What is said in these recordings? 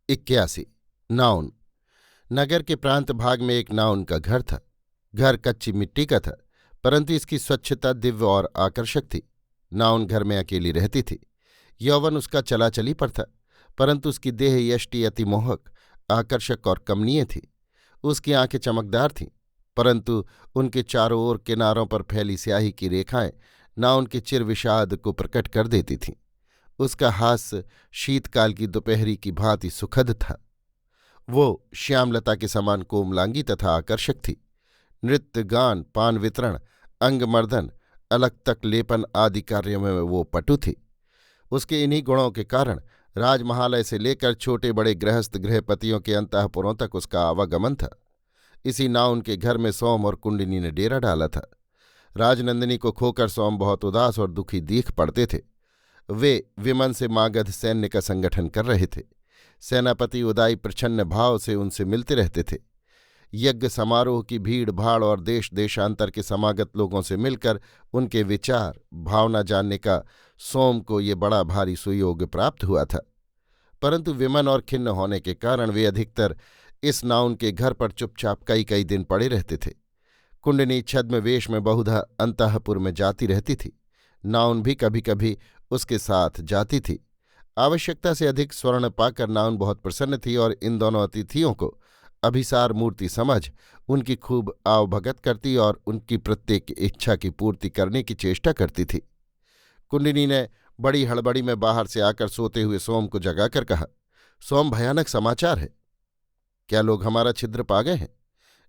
81। Noun. नगर के प्रांत भाग में एक नाउन का घर था। घर कच्ची मिट्टी का था, परंतु इसकी स्वच्छता दिव्य और आकर्षक थी। नाउन घर में अकेली रहती थी। यौवन उसका चला चली पर था, परंतु उसकी देह यष्टि अति मोहक, आकर्षक और कमनीय थी। उसकी आंखें चमकदार थीं, परंतु उनके चारों ओर किनारों पर फैली स्याही की रेखाएं नाउन के चिर विषाद को प्रकट कर देती थीं। उसका हास्य शीतकाल की दोपहरी की भांति सुखद था। वो श्यामलता के समान कोमलांगी तथा आकर्षक थी। नृत्य, गान, पान वितरण, अंगमर्दन, अलग तक लेपन आदि कार्यों में वो पटु थी। उसके इन्हीं गुणों के कारण राजमहालय से लेकर छोटे बड़े गृहस्थ गृहपतियों के अंतःपुरों तक उसका आवागमन था। इसी नाउन के घर में सोम और कुंडिनी ने डेरा डाला था। राजनंदिनी को खोकर सोम बहुत उदास और दुखी दीख पड़ते थे। वे विमन से मागध सैन्य का संगठन कर रहे थे। सेनापति उदाई प्रच्छन्न भाव से उनसे मिलते रहते थे। यज्ञ समारोह की भीड़ भाड़ और देश देशांतर के समागत लोगों से मिलकर उनके विचार भावना जानने का सोम को ये बड़ा भारी सुयोग प्राप्त हुआ था। परंतु विमन और खिन्न होने के कारण वे अधिकतर इस नाउन के घर पर चुपचाप कई कई दिन पड़े रहते थे। कुंडनी छद्म वेश में बहुधा अंतःपुर में जाती रहती थी। नाउन भी कभी कभी उसके साथ जाती थी। आवश्यकता से अधिक स्वर्ण पाकर नाउन बहुत प्रसन्न थी और इन दोनों अतिथियों को अभिसार मूर्ति समझ उनकी खूब आवभगत करती और उनकी प्रत्येक इच्छा की पूर्ति करने की चेष्टा करती थी। कुंडिनी ने बड़ी हड़बड़ी में बाहर से आकर सोते हुए सोम को जगाकर कहा, सोम, भयानक समाचार है। क्या लोग हमारा छिद्र पा गए हैं?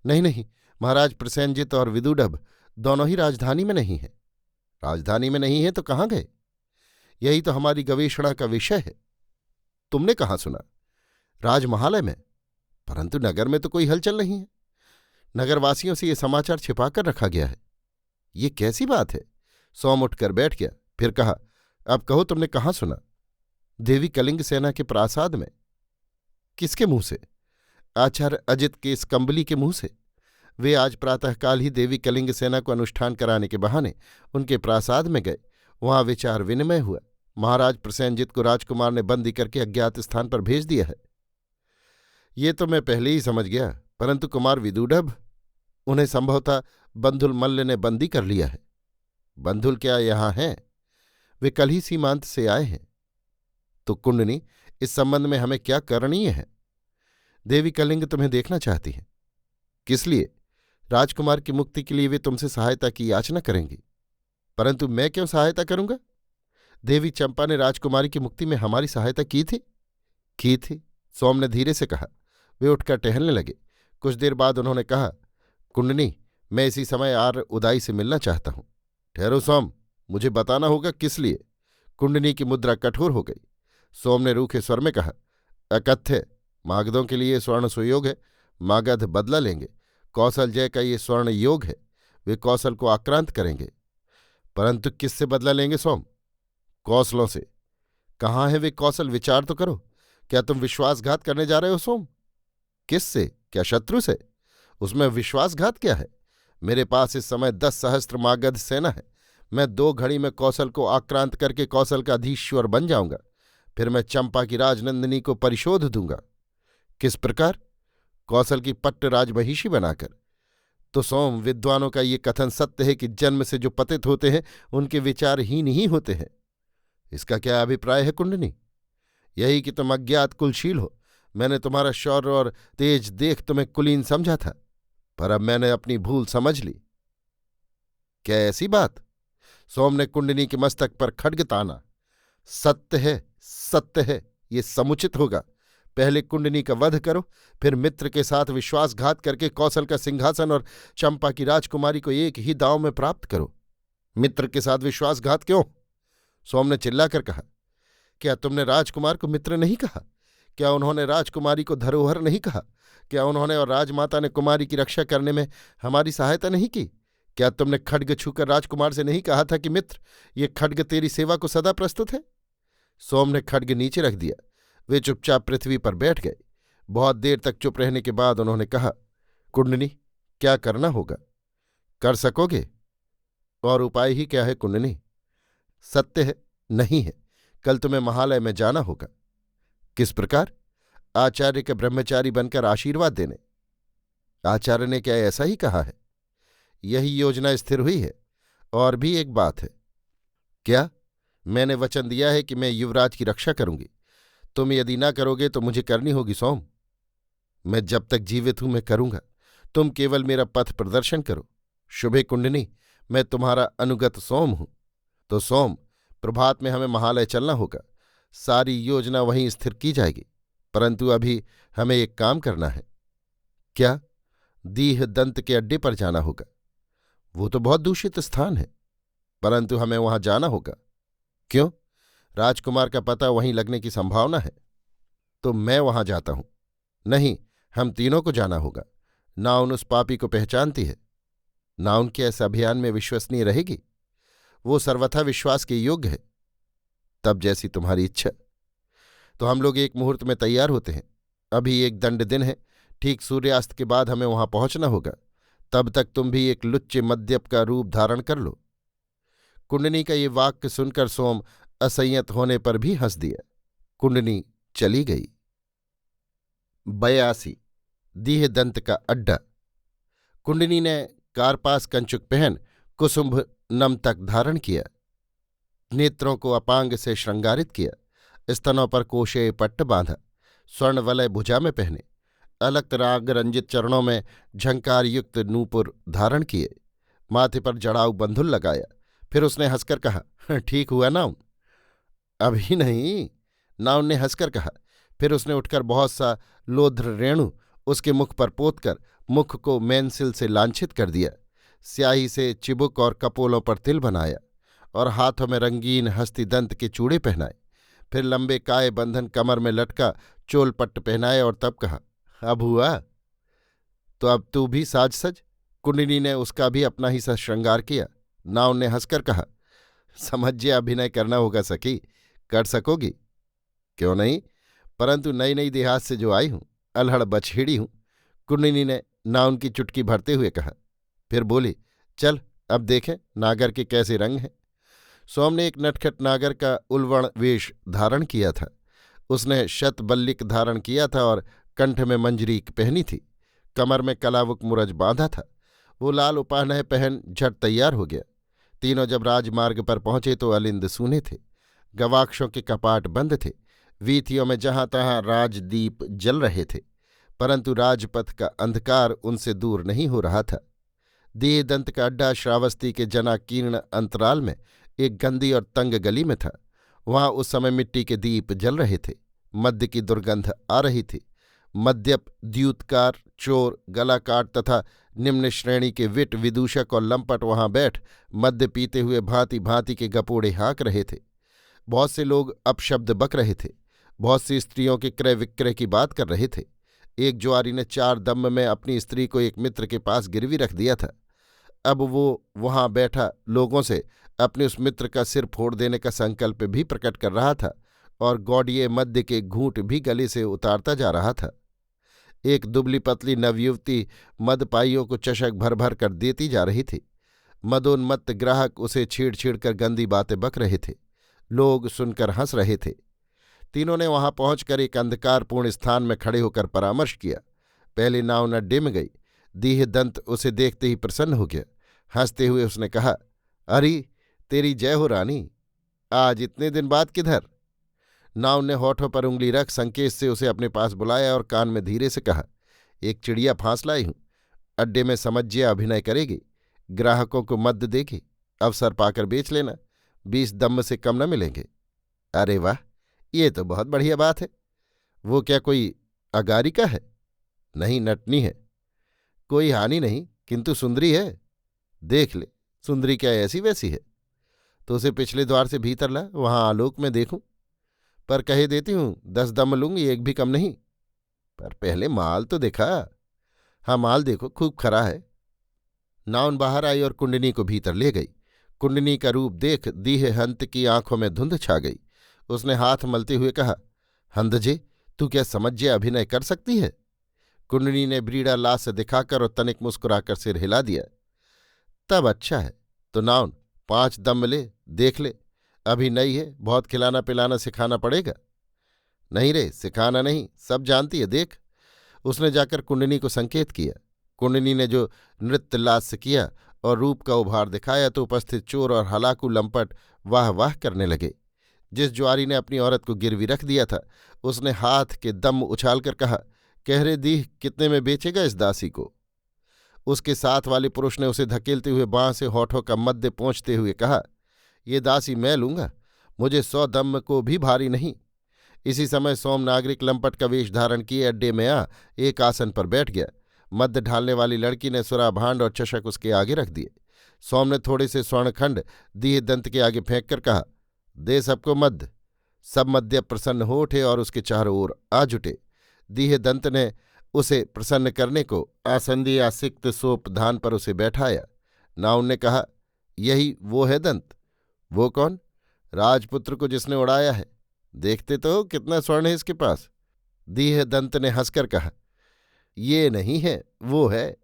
नहीं नहीं, महाराज प्रसेनजित और विदुडभ दोनों ही राजधानी में नहीं हैं। राजधानी में नहीं है तो कहाँ गए? यही तो हमारी गवेषणा का विषय है। तुमने कहाँ सुना? राजमहालय में, परंतु नगर में तो कोई हलचल नहीं है। नगरवासियों से ये समाचार छिपाकर रखा गया है। ये कैसी बात है? सोम उठकर बैठ गया, फिर कहा, अब कहो, तुमने कहाँ सुना? देवी कलिंग सेना के प्रासाद में। किसके मुंह से? आचार्य अजित के इस कंबली के मुंह से। वे आज प्रातःकाल ही देवी कलिंग सेना को अनुष्ठान कराने के बहाने उनके प्रासाद में गए। वहां विचार विनिमय हुआ। महाराज प्रसेनजित को राजकुमार ने बंदी करके अज्ञात स्थान पर भेज दिया है। ये तो मैं पहले ही समझ गया, परंतु कुमार विदुडभ, उन्हें संभवतः बंधुल मल्ल ने बंदी कर लिया है। बंधुल क्या यहाँ हैं? वे कल ही सीमांत से आए हैं। तो कुंडनी, इस संबंध में हमें क्या करणीय है? देवी कलिंग तुम्हें देखना चाहती है। किस लिए? राजकुमार की मुक्ति के लिए वे तुमसे सहायता की याचना करेंगी। परंतु मैं क्यों सहायता करूंगा? देवी चंपा ने राजकुमारी की मुक्ति में हमारी सहायता की थी। की थी, सोम ने धीरे से कहा। वे उठकर टहलने लगे। कुछ देर बाद उन्होंने कहा, कुंडनी, मैं इसी समय आर्य उदाई से मिलना चाहता हूं। ठहरो सोम, मुझे बताना होगा किस लिए। कुंडनी की मुद्रा कठोर हो गई। सोम ने रूखे स्वर में कहा, अकथ्य मागधों के लिए स्वर्ण सुयोग है। मागध बदला लेंगे। कौशल जय का ये स्वर्ण योग है। वे कौशल को आक्रांत करेंगे। परंतु किससे बदला लेंगे सोम? कौशलों से। कहाँ है वे कौशल? विचार तो करो। क्या तुम विश्वासघात करने जा रहे हो सोम? किससे? क्या शत्रु से? उसमें विश्वासघात क्या है? मेरे पास इस समय 10 सहस्त्र मागध सेना है। मैं 2 घड़ी में कौशल को आक्रांत करके कौशल का अधीश्वर बन जाऊंगा। फिर मैं चंपा की राजनंदिनी को परिशोध दूंगा। किस प्रकार? कौशल की पट्ट राजमहिषी बनाकर। तो सोम, विद्वानों का ये कथन सत्य है कि जन्म से जो पतित होते हैं उनके विचार हीन ही होते हैं। इसका क्या अभिप्राय है कुंडनी? यही कि तुम अज्ञात कुलशील हो। मैंने तुम्हारा शौर्य और तेज देख तुम्हें कुलीन समझा था, पर अब मैंने अपनी भूल समझ ली। क्या ऐसी बात? सोम ने कुंडनी के मस्तक पर खड्ग ताना। सत्य है, सत्य है, ये समुचित होगा। पहले कुंडनी का वध करो, फिर मित्र के साथ विश्वासघात करके कौशल का सिंहासन और चंपा की राजकुमारी को एक ही दांव में प्राप्त करो। मित्र के साथ विश्वासघात क्यों? सोम ने चिल्लाकर कहा, क्या तुमने राजकुमार को मित्र नहीं कहा? क्या उन्होंने राजकुमारी को धरोहर नहीं कहा? क्या उन्होंने और राजमाता ने कुमारी की रक्षा करने में हमारी सहायता नहीं की? क्या तुमने खड्ग छूकर राजकुमार से नहीं कहा था कि मित्र, ये खड्ग तेरी सेवा को सदा प्रस्तुत है? सोम ने खड्ग नीचे रख दिया। वे चुपचाप पृथ्वी पर बैठ गए। बहुत देर तक चुप रहने के बाद उन्होंने कहा, कुंडनी, क्या करना होगा? कर सकोगे? और उपाय ही क्या है कुंडनी? सत्य है, नहीं है। कल तुम्हें महालय में जाना होगा। किस प्रकार? आचार्य के ब्रह्मचारी बनकर आशीर्वाद देने। आचार्य ने क्या ऐसा ही कहा है? यही योजना स्थिर हुई है। और भी एक बात है। क्या? मैंने वचन दिया है कि मैं युवराज की रक्षा करूंगी। तुम यदि ना करोगे तो मुझे करनी होगी सोम। मैं जब तक जीवित हूं मैं करूंगा। तुम केवल मेरा पथ प्रदर्शन करो। शुभे कुंडनी, मैं तुम्हारा अनुगत सोम हूं। तो सोम, प्रभात में हमें महालय चलना होगा। सारी योजना वहीं स्थिर की जाएगी। परंतु अभी हमें एक काम करना है। क्या? दीह दंत के अड्डे पर जाना होगा। वो तो बहुत दूषित स्थान है, परंतु हमें वहां जाना होगा। क्यों? राजकुमार का पता वहीं लगने की संभावना है। तो मैं वहां जाता हूं। नहीं, हम तीनों को जाना होगा। नाउन उस पापी को पहचानती है। नाउन के इस अभियान में विश्वसनीय रहेगी। वो सर्वथा विश्वास के योग्य है। तब जैसी तुम्हारी इच्छा। तो हम लोग एक मुहूर्त में तैयार होते हैं। अभी एक दंड दिन है। ठीक सूर्यास्त के बाद हमें वहां पहुंचना होगा। तब तक तुम भी एक लुच्चे मद्यप का रूप धारण कर लो। कुंडनी का ये वाक्य सुनकर सोम असंयत होने पर भी हंस दिया। कुंडनी चली गई। 82। दीह दंत का अड्डा। कुंडनी ने कारपास कंचुक पहन कुसुम्भ नमतक धारण किया। नेत्रों को अपांग से श्रृंगारित किया। स्तनों पर कोशे पट्ट बांधा। स्वर्ण वलय भुजा में पहने। अलक्त राग रंजित चरणों में झंकार युक्त नूपुर धारण किए। माथे पर जड़ाऊ बंधुल लगाया। फिर उसने हंसकर कहा, ठीक हुआ नाउन? अभी नहीं, नाउन ने हंसकर कहा। फिर उसने उठकर बहुत सा लोध्र रेणु उसके मुख पर पोतकर मुख को मेंसिल से लांछित कर दिया। स्याही से चिबुक और कपोलों पर तिल बनाया और हाथों में रंगीन हस्तिदंत के चूड़े पहनाए। फिर लंबे काय बंधन कमर में लटका चोलपट्ट पहनाए और तब कहा, अब हुआ? तो अब तू भी साज सज। कुंडनी ने उसका भी अपना ही सा श्रृंगार किया। नाउन ने हंसकर कहा, समझिए अभिनय करना होगा सखी। कर सकोगी? क्यों नहीं, परंतु नई नई देहात से जो आई हूं, अल्हड़ बछेड़ी हूं। कुंडनी ने नाउन की चुटकी भरते हुए कहा। फिर बोली, चल अब देखें नागर के कैसे रंग हैं। सोम ने एक नटखट नागर का उलवण वेश धारण किया था। उसने शतबल्लिक धारण किया था और कंठ में मंजरीक पहनी थी। कमर में कलावुक मुरज बांधा था। वो लाल उपानह पहन झट तैयार हो गया। तीनों जब राजमार्ग पर पहुंचे तो अलिंद सूने थे। गवाक्षों के कपाट बंद थे। वीथियों में जहां तहां राजदीप जल रहे थे, परंतु राजपथ का अंधकार उनसे दूर नहीं हो रहा था। दीहदंत का अड्डा श्रावस्ती के जनाकीर्ण अंतराल में एक गंदी और तंग गली में था। वहां उस समय मिट्टी के दीप जल रहे थे। मद्य की दुर्गंध आ रही थी। मद्यप, द्यूतकार, चोर, गलाकाट तथा निम्न श्रेणी के विट, विदूषक और लंपट वहां बैठ मद्य पीते हुए भांति भांति के गपोड़े हाँक रहे थे। बहुत से लोग अपशब्द बक रहे थे। बहुत सी स्त्रियों के क्रय विक्रय की बात कर रहे थे। एक जुआरी ने 4 दम में अपनी स्त्री को एक मित्र के पास गिरवी रख दिया था। अब वो वहां बैठा लोगों से अपने उस मित्र का सिर फोड़ देने का संकल्प भी प्रकट कर रहा था और गौड़िये मद्य के घूंट भी गले से उतारता जा रहा था। एक दुबली पतली नवयुवती मदपाइयों को चषक भर भर कर देती जा रही थी। मदोन्मत्त ग्राहक उसे छेड़ छेड़ कर गंदी बातें बक रहे थे। लोग सुनकर हंस रहे थे। तीनों ने वहां पहुंचकर एक अंधकारपूर्ण स्थान में खड़े होकर परामर्श किया। पहले नाव न डिम गई। दीहदंत उसे देखते ही प्रसन्न हो गया। हंसते हुए उसने कहा, अरे तेरी जय हो रानी, आज इतने दिन बाद किधर? नाव ने होठों पर उंगली रख संकेत से उसे अपने पास बुलाया और कान में धीरे से कहा, एक चिड़िया फांस लाई हूं। अड्डे में समझिया अभिनय करेगी, ग्राहकों को मद्य देगी, अवसर पाकर बेच लेना। 20 दम्म से कम न मिलेंगे। अरे वाह, ये तो बहुत बढ़िया बात है। वो क्या कोई अगारिका है? नहीं, नटनी है। कोई हानि नहीं, किंतु सुंदरी है। देख ले, सुंदरी क्या ऐसी वैसी है? तो उसे पिछले द्वार से भीतर ला, वहां आलोक में देखूं। पर कहे देती हूं 10 दम लूंगी, एक भी कम नहीं। पर पहले माल तो देखा। हाँ, माल देखो, खूब खरा है। नाउन बाहर आई और कुंडनी को भीतर ले गई। कुंडनी का रूप देख दीह हंत की आंखों में धुंध छा गई। उसने हाथ मलते हुए कहा, हंदजे, तू क्या समझिया अभिनय कर सकती है? कुंडनी ने ब्रीड़ा लाश दिखाकर और तनिक मुस्कुराकर सिर हिला दिया। तब अच्छा है। तो नाउन 5 दम ले, देख ले। अभी नई है, बहुत खिलाना पिलाना सिखाना पड़ेगा। नहीं रे, सिखाना नहीं, सब जानती है, देख। उसने जाकर कुंडनी को संकेत किया। कुंडनी ने जो नृत्य लास्य किया और रूप का उभार दिखाया तो उपस्थित चोर और हलाकू लंपट वाह वाह करने लगे। जिस ज्वारी ने अपनी औरत को गिरवी रख दिया था उसने हाथ के दम उछालकर कहा, कह रे दीह, कितने में बेचेगा इस दासी को? उसके साथ वाले पुरुष ने उसे धकेलते हुए बांह से होठों का मध्य पहुंचते हुए कहा, ये दासी मैं लूंगा, मुझे 100 दम को भी भारी नहीं। इसी समय सोम नागरिक लंपट का वेश धारण किए अड्डे में आ एक आसन पर बैठ गया। मद्य ढालने वाली लड़की ने सुरा भांड और चषक उसके आगे रख दिए। सोम ने थोड़े से स्वर्णखंड दीह दंत के आगे फेंक कर कहा, दे सबको मद्य। सब मद्य प्रसन्न हो उठे और उसके चारों ओर आ जुटे। दीह दंत ने उसे प्रसन्न करने को आसंदी आसिक्त सोपधान पर उसे बैठाया। नाउन ने कहा, यही वो है दंत? वो कौन? राजपुत्र को जिसने उड़ाया है। देखते तो कितना स्वर्ण है इसके पास। दीह दंत ने हंसकर कहा, ये नहीं है, वो है।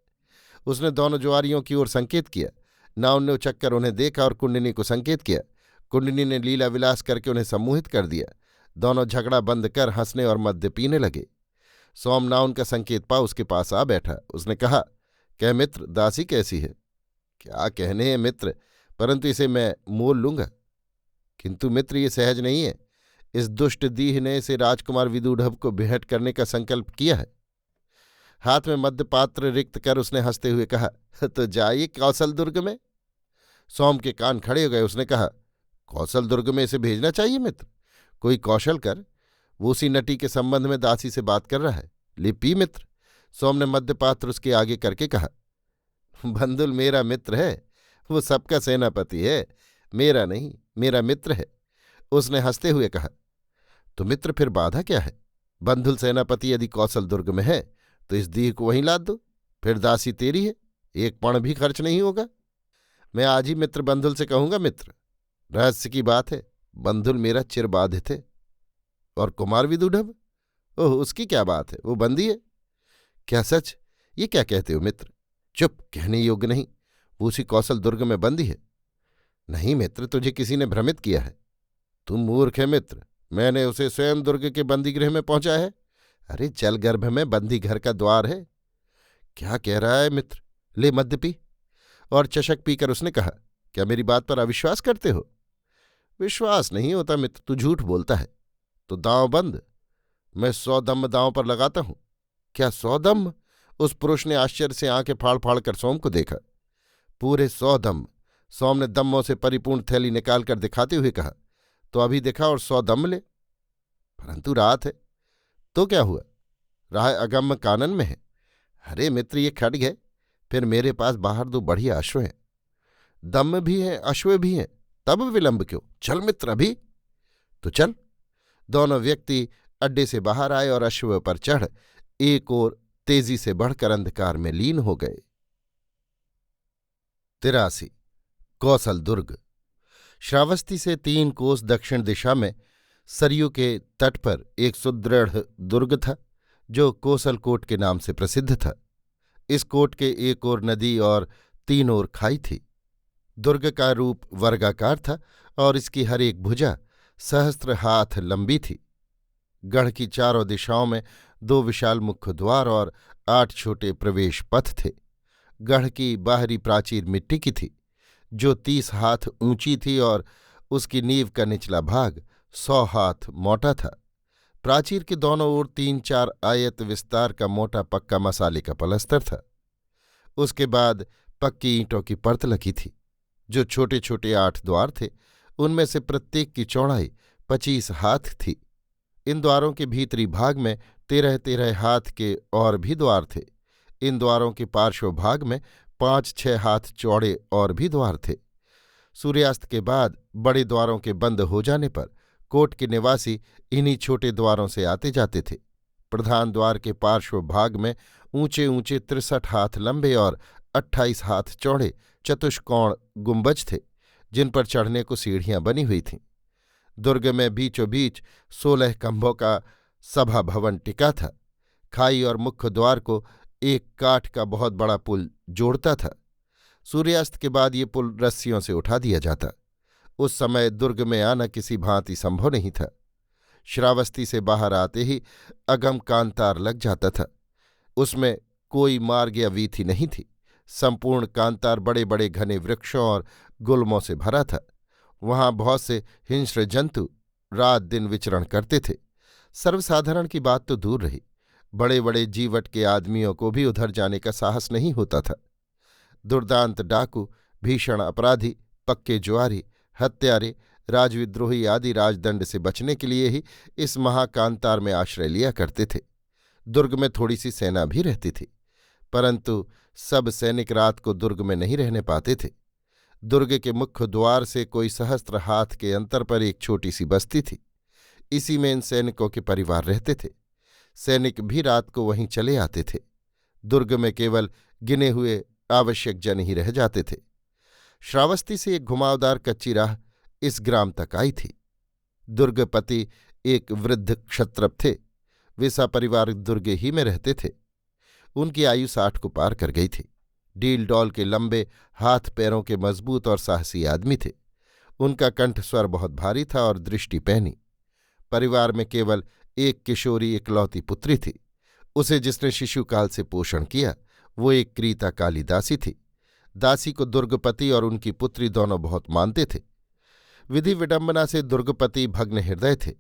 उसने दोनों जुआरियों की ओर संकेत किया। नाउन ने उचक्कर उन्हें देखा और कुंडनी को संकेत किया। कुंडनी ने लीला विलास करके उन्हें सम्मोहित कर दिया। दोनों झगड़ा बंद कर हंसने और मद्य पीने लगे। सोम नाउन का संकेत पा उसके पास आ बैठा। उसने कहा, कह मित्र, दासी कैसी है? क्या कहने हैं मित्र, परंतु इसे मैं मोल लूंगा। किंतु मित्र, ये सहज नहीं है। इस दुष्ट दीह ने इसे राजकुमार विदूढ़व को भेंट करने का संकल्प किया है। हाथ में मद्यपात्र रिक्त कर उसने हंसते हुए कहा, तो जाइए कौशल दुर्ग में। सोम के कान खड़े हो गए। उसने कहा, कौशल दुर्ग में इसे भेजना चाहिए मित्र। कोई कौशल कर, वो उसी नटी के संबंध में दासी से बात कर रहा है। ले पी मित्र। सोम ने मद्यपात्र उसके आगे करके कहा, बंधुल मेरा मित्र है, वो सबका सेनापति है, मेरा नहीं, मेरा मित्र है। उसने हंसते हुए कहा, तो मित्र फिर बाधा क्या है? बंधुल सेनापति यदि कौशल दुर्ग में है तो इस दीह को वहीं लाद दो, फिर दासी तेरी है, एक पण भी खर्च नहीं होगा। मैं आज ही मित्र बंधुल से कहूंगा। मित्र, रहस्य की बात है, बंधुल मेरा चिर बाधित है। और कुमार विदूढ़व? ओह, उसकी क्या बात है, वो बंदी है। क्या सच? ये क्या कहते हो मित्र? चुप, कहने योग्य नहीं, वो उसी कौशल दुर्ग में बंदी है। नहीं मित्र, तुझे किसी ने भ्रमित किया है। तुम मूर्ख है मित्र, मैंने उसे स्वयं दुर्ग के बंदीगृह में पहुंचा है। अरे जल गर्भ में बंदी घर का द्वार है। क्या कह रहा है मित्र? ले मद्य पी। और चषक पीकर उसने कहा, क्या मेरी बात पर अविश्वास करते हो? विश्वास नहीं होता मित्र, तू झूठ बोलता है। तो दांव बंद। मैं 100 दम दांव पर लगाता हूं। क्या 100 दम? उस पुरुष ने आश्चर्य से आंखें फाड़ फाड़ कर सोम को देखा। पूरे 100 दम। सोम ने दम्मों से परिपूर्ण थैली निकालकर दिखाते हुए कहा, तो अभी दिखा और 100 दम ले। परंतु रात है। तो क्या हुआ? राह अगम्य कानन में है। अरे मित्र, ये खड्ग है। फिर मेरे पास बाहर 2 बढ़िया अश्व हैं। दम भी हैं, अश्व भी हैं, तब विलंब क्यों? चल मित्र, अभी तो चल। दोनों व्यक्ति अड्डे से बाहर आए और अश्व पर चढ़ एक ओर तेजी से बढ़कर अंधकार में लीन हो गए। 83 कौशल दुर्ग। श्रावस्ती से 3 कोस दक्षिण दिशा में सरयू के तट पर एक सुदृढ़ दुर्ग था जो कोसलकोट के नाम से प्रसिद्ध था। इस कोट के एक ओर नदी और 3 ओर खाई थी। दुर्ग का रूप वर्गाकार था और इसकी हर एक भुजा सहस्त्र हाथ लंबी थी। गढ़ की चारों दिशाओं में 2 विशाल मुख्य द्वार और 8 छोटे प्रवेश पथ थे। गढ़ की बाहरी प्राचीर मिट्टी की थी जो 30 हाथ ऊंची थी और उसकी नींव का निचला भाग 100 हाथ मोटा था। प्राचीर के दोनों ओर 3-4 आयत विस्तार का मोटा पक्का मसाले का पलस्तर था। उसके बाद पक्की ईंटों की परत लगी थी। जो छोटे छोटे 8 द्वार थे उनमें से प्रत्येक की चौड़ाई 25 हाथ थी। इन द्वारों के भीतरी भाग में 13-13 हाथ के और भी द्वार थे। इन द्वारों के पार्श्व भाग में 5-6 हाथ चौड़े और भी द्वार थे। सूर्यास्त के बाद बड़े द्वारों के बंद हो जाने पर कोट के निवासी इन्हीं छोटे द्वारों से आते जाते थे। प्रधान द्वार के पार्श्व भाग में ऊंचे ऊंचे 63 हाथ लंबे और 28 हाथ चौड़े चतुष्कोण गुंबज थे जिन पर चढ़ने को सीढ़ियां बनी हुई थीं। दुर्ग में बीचों बीच 16 खंभों का सभा भवन टिका था। खाई और मुख्य द्वार को एक काठ का बहुत बड़ा पुल जोड़ता था। सूर्यास्त के बाद ये पुल रस्सियों से उठा दिया जाता। उस समय दुर्ग में आना किसी भांति संभव नहीं था। श्रावस्ती से बाहर आते ही अगम कांतार लग जाता था। उसमें कोई मार्ग या वीथी नहीं थी। संपूर्ण कांतार बड़े बड़े घने वृक्षों और गुल्मों से भरा था। वहां बहुत से हिंस्र जंतु रात दिन विचरण करते थे। सर्वसाधारण की बात तो दूर रही, बड़े बड़े जीवट के आदमियों को भी उधर जाने का साहस नहीं होता था। दुर्दांत डाकू, भीषण अपराधी, पक्के जुआरी, हत्यारे, राजविद्रोही आदि राजदंड से बचने के लिए ही इस महाकांतार में आश्रय लिया करते थे। दुर्ग में थोड़ी सी सेना भी रहती थी, परंतु सब सैनिक रात को दुर्ग में नहीं रहने पाते थे। दुर्ग के मुख्य द्वार से कोई सहस्त्र हाथ के अंतर पर एक छोटी सी बस्ती थी। इसी में इन सैनिकों के परिवार रहते थे। सैनिक भी रात को वहीं चले आते थे। दुर्ग में केवल गिने हुए आवश्यक जन ही रह जाते थे। श्रावस्ती से एक घुमावदार कच्ची राह इस ग्राम तक आई थी। दुर्गपति एक वृद्ध क्षत्रप थे। वे सपरिवार दुर्ग ही में रहते थे। उनकी आयु 60 को पार कर गई थी। डील डॉल के लंबे, हाथ पैरों के मजबूत और साहसी आदमी थे। उनका कंठ स्वर बहुत भारी था और दृष्टि पैनी। परिवार में केवल एक किशोरी इकलौती पुत्री थी। उसे जिसने शिशुकाल से पोषण किया वो एक क्रीता काली दासी थी। दासी को दुर्गपति और उनकी पुत्री दोनों बहुत मानते थे। विधि विडंबना से दुर्गपति भग्न हृदय थे।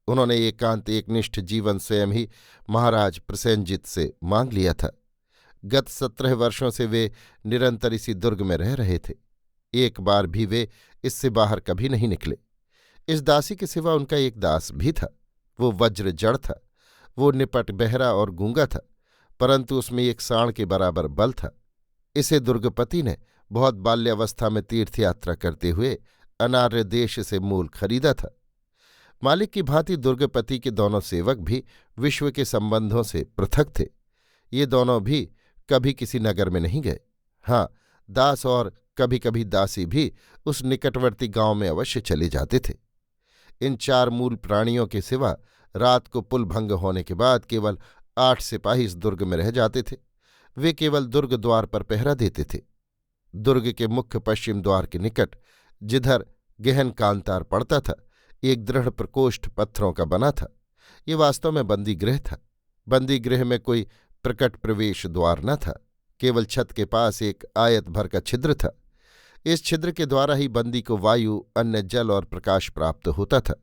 उन्होंने एकांत एकनिष्ठ जीवन स्वयं ही महाराज प्रसेनजित से मांग लिया था। गत 17 वर्षों से वे निरंतर इसी दुर्ग में रह रहे थे। एक बार भी वे इससे बाहर कभी नहीं निकले। इस दासी के सिवा उनका एक दास भी था। वो वज्र जड़ था। वो निपट बहरा और गूंगा था, परंतु उसमें एक साण के बराबर बल था। इसे दुर्गपति ने बहुत बाल्यावस्था में तीर्थयात्रा करते हुए अनार्य देश से मूल खरीदा था। मालिक की भांति दुर्गपति के दोनों सेवक भी विश्व के संबंधों से पृथक थे। ये दोनों भी कभी किसी नगर में नहीं गए। हाँ, दास और कभी कभी दासी भी उस निकटवर्ती गांव में अवश्य चले जाते थे। इन 4 मूल प्राणियों के सिवा रात को पुल भंग होने के बाद केवल 8 सिपाही इस दुर्ग में रह जाते थे। वे केवल दुर्ग द्वार पर पहरा देते थे। दुर्ग के मुख्य पश्चिम द्वार के निकट, जिधर गहन कांतार पड़ता था, एक दृढ़ प्रकोष्ठ पत्थरों का बना था। ये वास्तव में बंदी गृह था। बंदी गृह में कोई प्रकट प्रवेश द्वार न था। केवल छत के पास एक आयत भर का छिद्र था। इस छिद्र के द्वारा ही बंदी को वायु, अन्न, जल और प्रकाश प्राप्त होता था।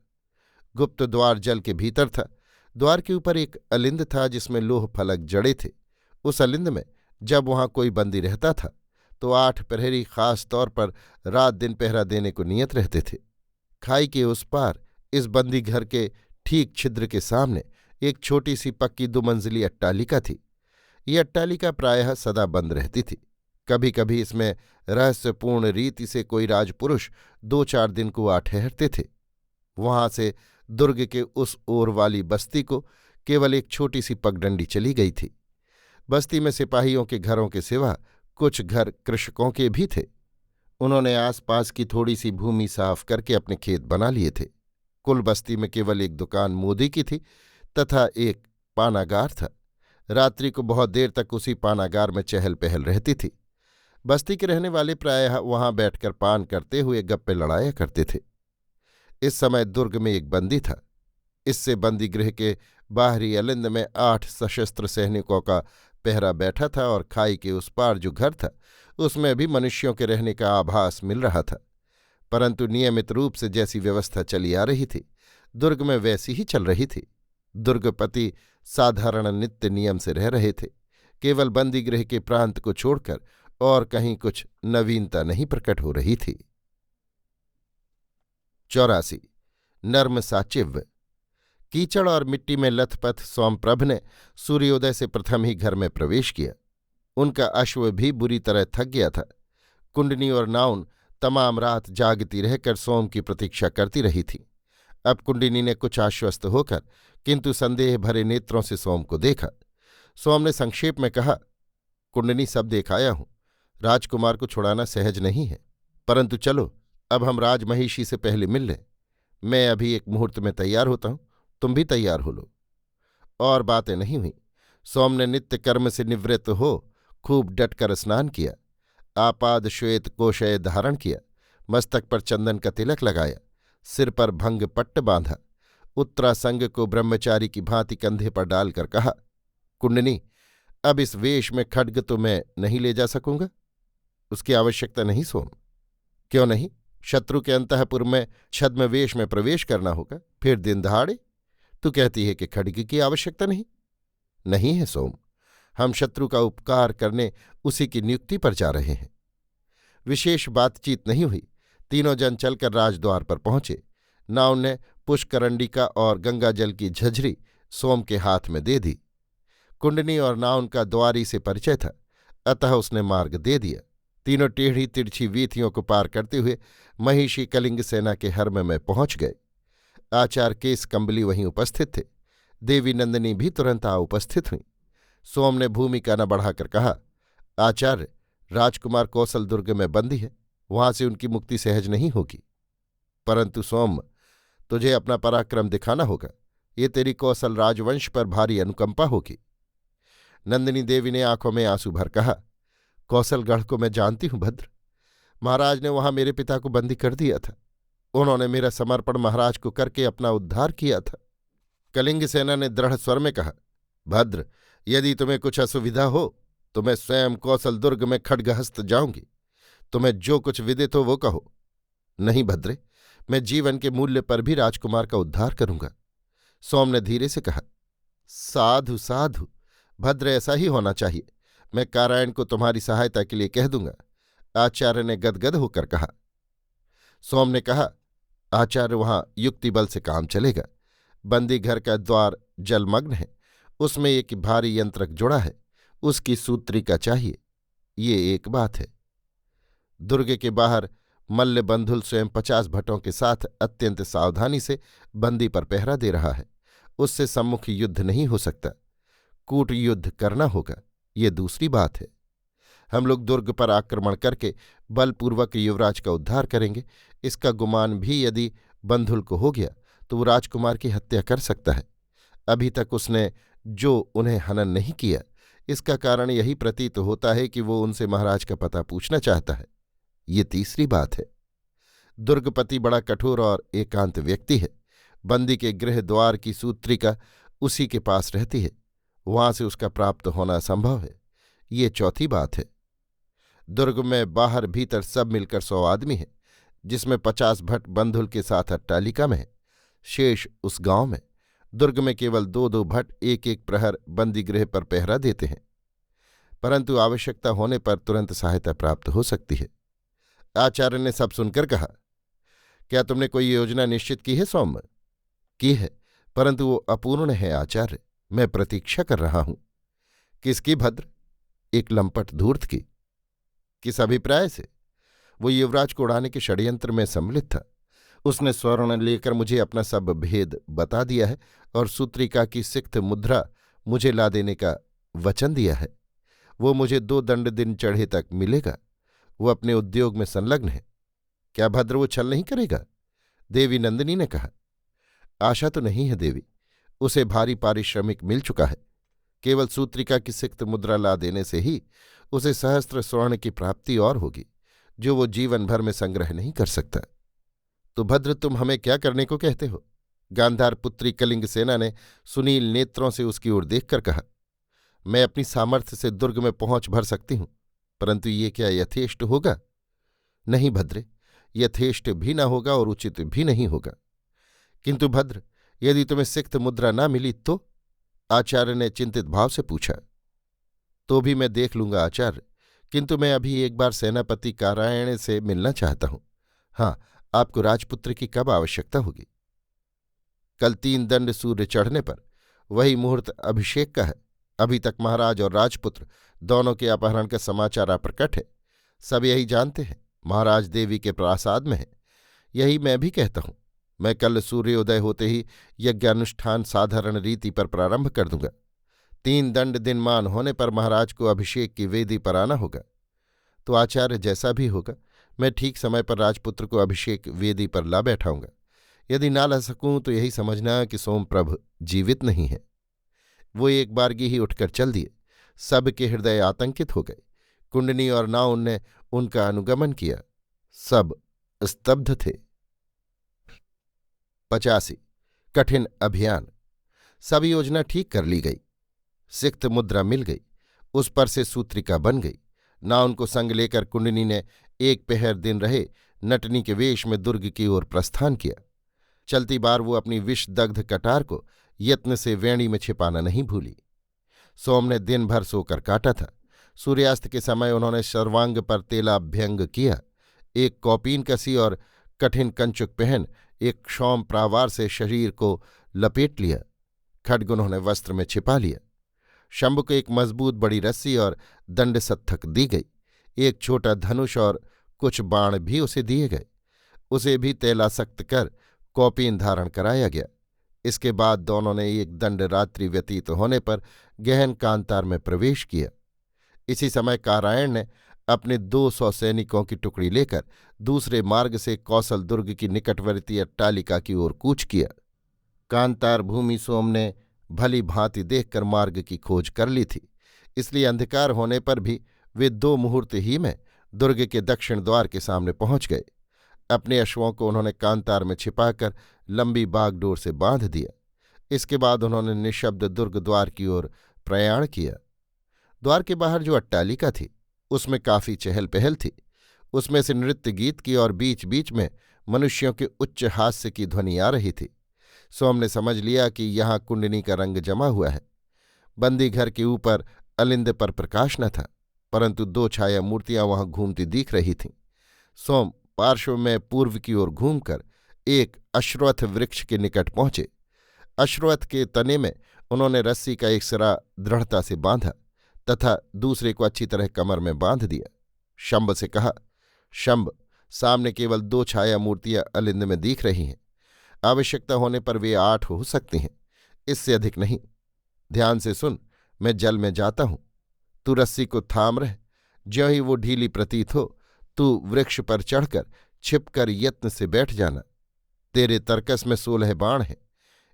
गुप्त द्वार जल के भीतर था। द्वार के ऊपर एक अलिंद था जिसमें लोह फलक जड़े थे। उस अलिंद में जब वहां कोई बंदी रहता था तो 8 प्रहरी खास तौर पर रात दिन पहरा देने को नियत रहते थे। खाई के उस पार इस बंदी घर के ठीक छिद्र के सामने एक छोटी सी पक्की 2 मंजिली अट्टालिका थी। ये अट्टालिका प्रायः सदा बंद रहती थी। कभी कभी इसमें रहस्यपूर्ण रीति से कोई राजपुरुष 2-4 दिन को आ ठहरते थे। वहां से दुर्ग के उस ओर वाली बस्ती को केवल एक छोटी सी पगडंडी चली गई थी। बस्ती में सिपाहियों के घरों के सिवा कुछ घर कृषकों के भी थे। उन्होंने आसपास की थोड़ी सी भूमि साफ करके अपने खेत बना लिए थे। कुल बस्ती में केवल एक दुकान मोदी की थी तथा एक पानागार था। रात्रि को बहुत देर तक उसी पानागार में चहल पहल रहती थी। बस्ती के रहने वाले प्रायः वहां बैठकर पान करते हुए गप्पे लड़ाया करते थे। इस समय दुर्ग में एक बंदी था। इससे बंदी गृह के बाहरी अलिंद में 8 सशस्त्र सैनिकों का पहरा बैठा था और खाई के उस पार जो घर था उसमें भी मनुष्यों के रहने का आभास मिल रहा था। परंतु नियमित रूप से जैसी व्यवस्था चली आ रही थी, दुर्ग में वैसी ही चल रही थी। दुर्गपति साधारण नित्य नियम से रह रहे थे। केवल बंदी गृह के प्रांत को छोड़कर और कहीं कुछ नवीनता नहीं प्रकट हो रही थी। 84 नर्म साचिव्य। कीचड़ और मिट्टी में लथपथ सोमप्रभ ने सूर्योदय से प्रथम ही घर में प्रवेश किया। उनका अश्व भी बुरी तरह थक गया था। कुंडनी और नाउन तमाम रात जागती रहकर सोम की प्रतीक्षा करती रही थी। अब कुंडनी ने कुछ आश्वस्त होकर किंतु संदेह भरे नेत्रों से सोम को देखा। सोम ने संक्षेप में कहा, कुंडनी, सब देख आया हूं। राजकुमार को छुड़ाना सहज नहीं है, परंतु चलो अब हम राजमहिषी से पहले मिल लें। मैं अभी एक मुहूर्त में तैयार होता हूं, तुम भी तैयार हो लो। और बातें नहीं हुई। सोम ने नित्य कर्म से निवृत्त हो खूब डटकर स्नान किया, आपाद श्वेत कोशय धारण किया, मस्तक पर चंदन का तिलक लगाया, सिर पर भंग पट्ट बांधा, उत्तरासंग को ब्रह्मचारी की भांति कंधे पर डालकर कहा, कुंडनी, अब इस वेश में खड्ग तो मैं नहीं ले जा सकूंगा। उसकी आवश्यकता नहीं सोम। क्यों नहीं? शत्रु के अंतःपुर में छद्म वेश में प्रवेश करना होगा, फिर दिन दहाड़े। तू कहती है कि खड्ग की आवश्यकता नहीं? नहीं है सोम, हम शत्रु का उपकार करने उसी की नियुक्ति पर जा रहे हैं। विशेष बातचीत नहीं हुई। तीनों जन चलकर राजद्वार पर पहुंचे। नाउन ने पुष्करंडिका और गंगाजल की झझरी सोम के हाथ में दे दी। कुंडनी और नाउन का द्वारी से परिचय था, अतः उसने मार्ग दे दिया। तीनों टेढ़ी तिरछी वीथियों को पार करते हुए महिषी कलिंग सेना के हर्म में पहुंच गए। आचार्य केस कंबली वहीं उपस्थित थे। देवी नंदिनी भी तुरंत आ उपस्थित हुई। सोम ने भूमिका न बढ़ाकर कहा, आचार्य, राजकुमार कौशल दुर्ग में बंदी है, वहां से उनकी मुक्ति सहज नहीं होगी। परंतु सोम, तुझे अपना पराक्रम दिखाना होगा। ये तेरी कौशल राजवंश पर भारी अनुकंपा होगी। नंदिनी देवी ने आंखों में आंसू भर कहा, कौशलगढ़ को मैं जानती हूं भद्र। महाराज ने वहां मेरे पिता को बंदी कर दिया था। उन्होंने मेरा समर्पण महाराज को करके अपना उद्धार किया था। कलिंग सेना ने दृढ़ स्वर में कहा, भद्र, यदि तुम्हें कुछ असुविधा हो तो मैं स्वयं कौशल दुर्ग में खड्गहस्त जाऊंगी। तुम्हें जो कुछ विदित हो वो कहो। नहीं भद्रे, मैं जीवन के मूल्य पर भी राजकुमार का उद्धार करूंगा। सोम ने धीरे से कहा, साधु साधु भद्र, ऐसा ही होना चाहिए। मैं नारायण को तुम्हारी सहायता के लिए कह दूंगा। आचार्य ने गदगद होकर कहा। सोम ने कहा, आचार्य, वहां युक्ति बल से काम चलेगा। बंदी घर का द्वार जलमग्न है, उसमें एक भारी यंत्रक जुड़ा है, उसकी सूत्रिका चाहिए। ये एक बात है। दुर्ग के बाहर मल्ल बंधुल स्वयं 50 भटों के साथ अत्यंत सावधानी से बंदी पर पहरा दे रहा है। उससे सम्मुख युद्ध नहीं हो सकता, कूट युद्ध करना होगा। ये दूसरी बात है। हम लोग दुर्ग पर आक्रमण करके बलपूर्वक युवराज का उद्धार करेंगे। इसका गुमान भी यदि बंधुल को हो गया तो वो राजकुमार की हत्या कर सकता है। अभी तक उसने जो उन्हें हनन नहीं किया, इसका कारण यही प्रतीत होता है कि वो उनसे महाराज का पता पूछना चाहता है। ये तीसरी बात है। दुर्गपति बड़ा कठोर और एकांत व्यक्ति है। बंदी के गृह द्वार की सूत्रिका उसी के पास रहती है, वहां से उसका प्राप्त होना असंभव है। ये चौथी बात है। दुर्ग में बाहर भीतर सब मिलकर 100 आदमी है, जिसमें 50 भट बंधुल के साथ अट्टालिका में है, शेष उस गांव में। दुर्ग में केवल 2-2 भट एक एक प्रहर बंदीगृह पर पहरा देते हैं, परंतु आवश्यकता होने पर तुरंत सहायता प्राप्त हो सकती है। आचार्य ने सब सुनकर कहा, क्या तुमने कोई योजना निश्चित की है सौम्य? की है, परंतु वो अपूर्ण है आचार्य। मैं प्रतीक्षा कर रहा हूं। किसकी भद्र? एक लंपट धूर्त की। किस अभिप्राय से? वो युवराज को उड़ाने के षड्यंत्र में सम्मिलित था। उसने स्वर्ण लेकर मुझे अपना सब भेद बता दिया है और सूत्रिका की सिक्त मुद्रा मुझे ला देने का वचन दिया है। वो मुझे 2 दंड दिन चढ़े तक मिलेगा। वो अपने उद्योग में संलग्न है। क्या भद्र वो छल नहीं करेगा? देवी नंदिनी ने कहा। आशा तो नहीं है देवी, उसे भारी पारिश्रमिक मिल चुका है। केवल सूत्रिका की सिक्त मुद्रा ला देने से ही उसे सहस्त्र स्वर्ण की प्राप्ति और होगी, जो वो जीवन भर में संग्रह नहीं कर सकता। तो भद्र, तुम हमें क्या करने को कहते हो? गांधार पुत्री कलिंग सेना ने सुनील नेत्रों से उसकी ओर देखकर कहा। मैं अपनी सामर्थ्य से दुर्ग में पहुंच भर सकती हूं, परंतु ये क्या यथेष्ट होगा? नहीं भद्रे, यथेष्ट भी न होगा और उचित भी नहीं होगा। किंतु भद्र, यदि तुम्हें सिक्त मुद्रा ना मिली तो? आचार्य ने चिंतित भाव से पूछा। तो भी मैं देख लूंगा आचार्य, किंतु मैं अभी एक बार सेनापति नारायण से मिलना चाहता हूं। हाँ, आपको राजपुत्र की कब आवश्यकता होगी? कल 3 दंड सूर्य चढ़ने पर। वही मुहूर्त अभिषेक का है। अभी तक महाराज और राजपुत्र दोनों के अपहरण का समाचार अप्रकट है। सब यही जानते हैं, महाराज देवी के प्रासाद में है। यही मैं भी कहता हूं। मैं कल सूर्योदय होते ही यज्ञानुष्ठान साधारण रीति पर प्रारंभ कर दूंगा। 3 दंड दिनमान होने पर महाराज को अभिषेक की वेदी पर आना होगा। तो आचार्य, जैसा भी होगा, मैं ठीक समय पर राजपुत्र को अभिषेक वेदी पर ला बैठाऊंगा। यदि ना ला सकूं तो यही समझना कि सोमप्रभ जीवित नहीं है। वो एक बारगी ही उठकर चल दिए। सबके हृदय आतंकित हो गए। कुंडनी और नाउन ने उनका अनुगमन किया। सब स्तब्ध थे। 85। कठिन अभियान। सब योजना ठीक कर ली गई। सिक्त मुद्रा मिल गई। उस पर से सूत्रिका बन गई। नाउन को संग लेकर कुंडनी ने एक पहर दिन रहे नटनी के वेश में दुर्ग की ओर प्रस्थान किया। चलती बार वो अपनी विषदग्ध कटार को यत्न से वेणी में छिपाना नहीं भूली। सोम ने दिन भर सोकर काटा था। सूर्यास्त के समय उन्होंने सर्वांग पर तेलाभ्यंग किया। एक कौपीन कसी और कठिन कंचुक पहन एक क्षौम प्रावार से शरीर को लपेट लिया। खड्ग उन्होंने वस्त्र में छिपा लिया। शंभु को एक मजबूत बड़ी रस्सी और दंड सत्थक दी गई। एक छोटा धनुष और कुछ बाण भी उसे दिए गए। उसे भी तैलासक्त कर कौपीन धारण कराया गया। इसके बाद दोनों ने एक दंड रात्रि व्यतीत होने पर गहन कांतार में प्रवेश किया। इसी समय कारायण ने अपने 200 सैनिकों की टुकड़ी लेकर दूसरे मार्ग से कौशल दुर्ग की निकटवर्ती अट्टालिका की ओर कूच किया। कांतार भूमि सोम ने भली भांति देखकर मार्ग की खोज कर ली थी, इसलिए अंधकार होने पर भी वे 2 मुहूर्त ही में दुर्ग के दक्षिण द्वार के सामने पहुंच गए। अपने अश्वों को उन्होंने कांतार में छिपाकर लंबी बागडोर से बांध दिया। इसके बाद उन्होंने निशब्द दुर्ग द्वार की ओर प्रयाण किया। द्वार के बाहर जो अट्टालिका थी उसमें काफी चहल पहल थी। उसमें से नृत्य गीत की और बीच बीच में मनुष्यों के उच्च हास्य की ध्वनि आ रही थी। सोम ने समझ लिया कि यहाँ कुंडनी का रंग जमा हुआ है। बंदी घर के ऊपर अलिंद पर प्रकाश न था, परंतु 2 छाया मूर्तियां वहां घूमती दिख रही थीं। सोम पार्श्व में पूर्व की ओर घूमकर एक अश्वत्थ वृक्ष के निकट पहुंचे। अश्वत्थ के तने में उन्होंने रस्सी का एक सिरा दृढ़ता से बांधा तथा दूसरे को अच्छी तरह कमर में बांध दिया। शंभ से कहा, शंभ, सामने केवल 2 छाया मूर्तियां अलिंद में दिख रही हैं। आवश्यकता होने पर वे 8 हो सकती हैं, इससे अधिक नहीं। ध्यान से सुन, मैं जल में जाता हूं, तू रस्सी को थाम रह। ज्यों ही वो ढीली प्रतीत हो तू वृक्ष पर चढ़कर छिपकर यत्न से बैठ जाना। तेरे तर्कस में 16 बाण हैं।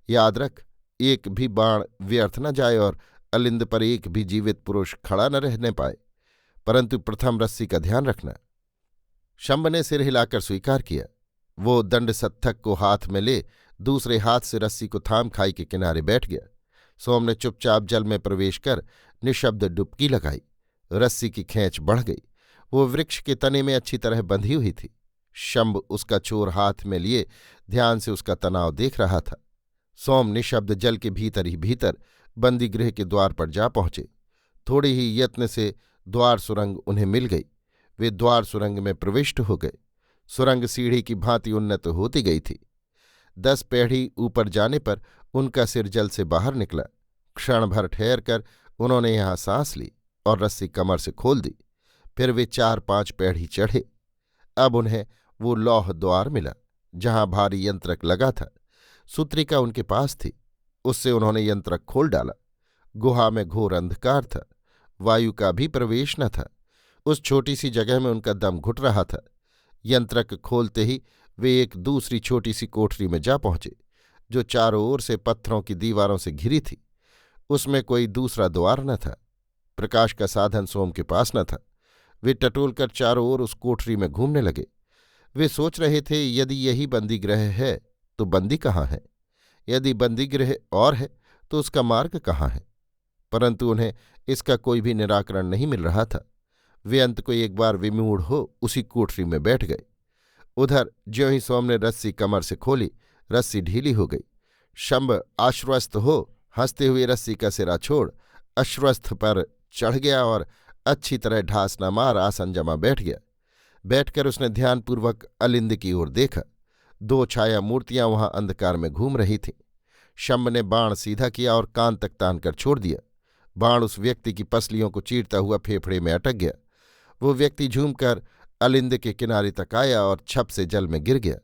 याद रख, एक भी बाण व्यर्थ न जाए और अलिंद पर एक भी जीवित पुरुष खड़ा न रहने पाए, परंतु प्रथम रस्सी का ध्यान रखना। शंभ ने सिर हिलाकर स्वीकार किया। वो दंड सत्थक को हाथ में ले दूसरे हाथ से रस्सी को थाम खाई के किनारे बैठ गया। सोम ने चुपचाप जल में प्रवेश कर निशब्द डुबकी लगाई। रस्सी की खींच बढ़ गई। वो वृक्ष के तने में अच्छी तरह बंधी हुई थी। शंभ उसका चोर हाथ में लिए ध्यान से उसका तनाव देख रहा था। सोम निशब्द जल के भीतर ही भीतर बंदीगृह के द्वार पर जा पहुंचे। थोड़े ही यत्न से द्वार सुरंग उन्हें मिल गई। वे द्वार सुरंग में प्रविष्ट हो गए। सुरंग सीढ़ी की भांति उन्नत होती गई थी। 10 पैढ़ी ऊपर जाने पर उनका सिर जल से बाहर निकला। क्षण भर ठहरकर उन्होंने यहाँ सांस ली और रस्सी कमर से खोल दी। फिर वे 4-5 पैढ़ी चढ़े। अब उन्हें वो लौह द्वार मिला जहां भारी यंत्रक लगा था। सूत्रिका उनके पास थी। उससे उन्होंने यंत्रक खोल डाला। गुहा में घोर अंधकार था। वायु का भी प्रवेश न था। उस छोटी सी जगह में उनका दम घुट रहा था। यंत्रक खोलते ही वे एक दूसरी छोटी सी कोठरी में जा पहुंचे जो चारों ओर से पत्थरों की दीवारों से घिरी थी। उसमें कोई दूसरा द्वार न था। प्रकाश का साधन सोम के पास न था। वे टटोलकर चारों ओर उस कोठरी में घूमने लगे। वे सोच रहे थे, यदि यही बंदीगृह है तो बंदी कहाँ है? यदि बंदीगृह और है तो उसका मार्ग कहाँ है? परंतु उन्हें इसका कोई भी निराकरण नहीं मिल रहा था। वे अंत को एक बार विमूढ़ हो उसी कोठरी में बैठ गए। उधर ज्यों ही सोम ने रस्सी कमर से खोली, रस्सी ढीली हो गई। शंभ आश्वस्त हो हंसते हुए रस्सी का सिरा छोड़ अश्वस्थ पर चढ़ गया और अच्छी तरह ढास न मार आसन जमा बैठ गया। बैठकर उसने ध्यानपूर्वक अलिंद की ओर देखा। 2 छाया मूर्तियां वहां अंधकार में घूम रही थीं। शंभ ने बाण सीधा किया और कान तक तान कर छोड़ दिया। बाण उस व्यक्ति की पसलियों को चीरता हुआ फेफड़े में अटक गया। वो व्यक्ति झूमकर अलिंद के किनारे तक आया और छप से जल में गिर गया।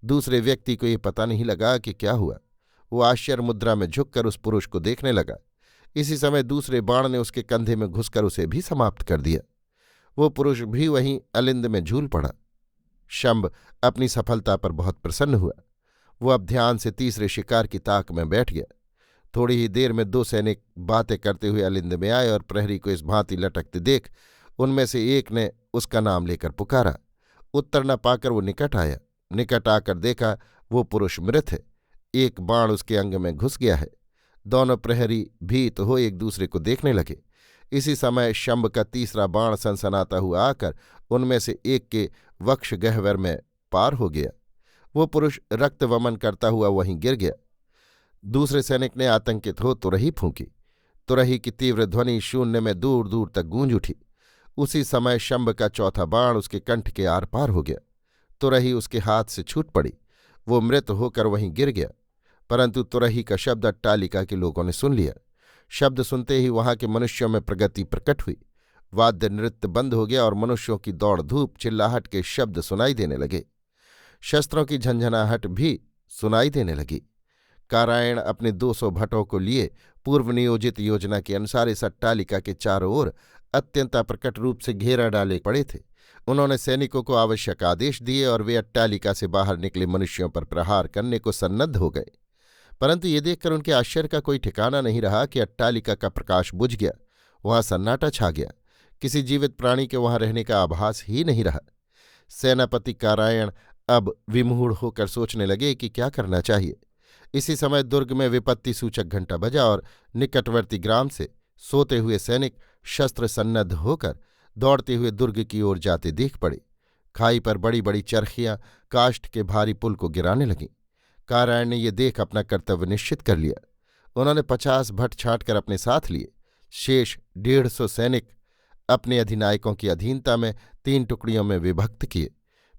दूसरे व्यक्ति को ये पता नहीं लगा कि क्या हुआ। वो आश्चर्य मुद्रा में झुककर उस पुरुष को देखने लगा। इसी समय दूसरे बाण ने उसके कंधे में घुसकर उसे भी समाप्त कर दिया। वो पुरुष भी वहीं अलिंद में झूल पड़ा। शंभ अपनी सफलता पर बहुत प्रसन्न हुआ। वो अब ध्यान से तीसरे शिकार की ताक में बैठ गया। थोड़ी ही देर में 2 सैनिक बातें करते हुए अलिंद में आए और प्रहरी को इस भांति लटकते देख उनमें से एक ने उसका नाम लेकर पुकारा। उत्तर न पाकर वो निकट आया। निकट आकर देखा वो पुरुष मृत है। एक बाण उसके अंग में घुस गया है। दोनों प्रहरी भीत हो एक दूसरे को देखने लगे। इसी समय शंभ का तीसरा बाण सनसनाता हुआ आकर उनमें से एक के वक्ष गह्वर में पार हो गया। वो पुरुष रक्त वमन करता हुआ वहीं गिर गया। दूसरे सैनिक ने आतंकित हो तुरही फूंकी। तुरही की तीव्र ध्वनि शून्य में दूर दूर तक गूंज उठी। उसी समय शंभ का चौथा बाण उसके कंठ के आर पार हो गया। तुरही उसके हाथ से छूट पड़ी। वो मृत होकर वहीं गिर गया। परंतु तुरही का शब्द अट्टालिका के लोगों ने सुन लिया। शब्द सुनते ही वहां के मनुष्यों में प्रगति प्रकट हुई। वाद्य नृत्य बंद हो गया और मनुष्यों की दौड़ धूप चिल्लाहट के शब्द सुनाई देने लगे। शस्त्रों की झंझनाहट भी सुनाई देने लगी। कारायण अपने 200 भटों को लिए पूर्व नियोजित योजना के अनुसार इस अट्टालिका के चारों ओर अत्यंत अप्रकट रूप से घेरा डाले पड़े थे। उन्होंने सैनिकों को आवश्यक आदेश दिए और वे अट्टालिका से बाहर निकले मनुष्यों पर प्रहार करने को सन्नद्ध हो गए। परंतु ये देखकर उनके आश्चर्य का कोई ठिकाना नहीं रहा कि अट्टालिका का प्रकाश बुझ गया। वहां सन्नाटा छा गया। किसी जीवित प्राणी के वहां रहने का आभास ही नहीं रहा। सेनापति कारायण अब विमूढ़ होकर सोचने लगे कि क्या करना चाहिए। इसी समय दुर्ग में विपत्ति सूचक घंटा बजा और निकटवर्ती ग्राम से सोते हुए सैनिक शस्त्र सन्नद्ध होकर दौड़ते हुए दुर्ग की ओर जाते देख पड़े। खाई पर बड़ी बड़ी चरखियां काष्ठ के भारी पुल को गिराने लगीं। कारायण ने ये देख अपना कर्तव्य निश्चित कर लिया। उन्होंने 50 भट छांटकर अपने साथ लिए। शेष 150 सैनिक अपने अधिनायकों की अधीनता में 3 टुकड़ियों में विभक्त किए।